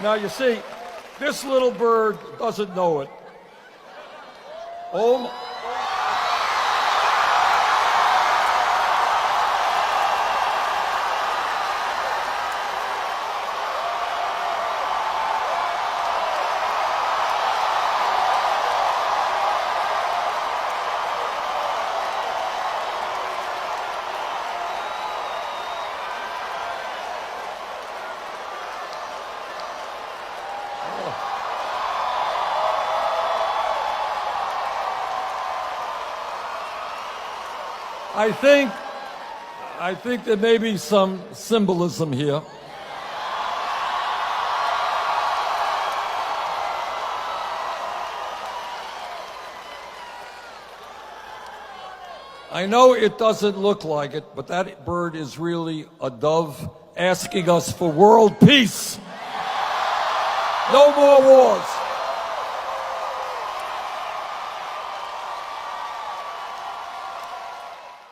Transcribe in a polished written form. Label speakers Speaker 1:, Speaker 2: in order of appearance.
Speaker 1: Now, you see, this little bird doesn't know it. Oh, I think there may be some symbolism here. I know it doesn't look like it, but that bird is really a dove asking us for world peace. No more wars.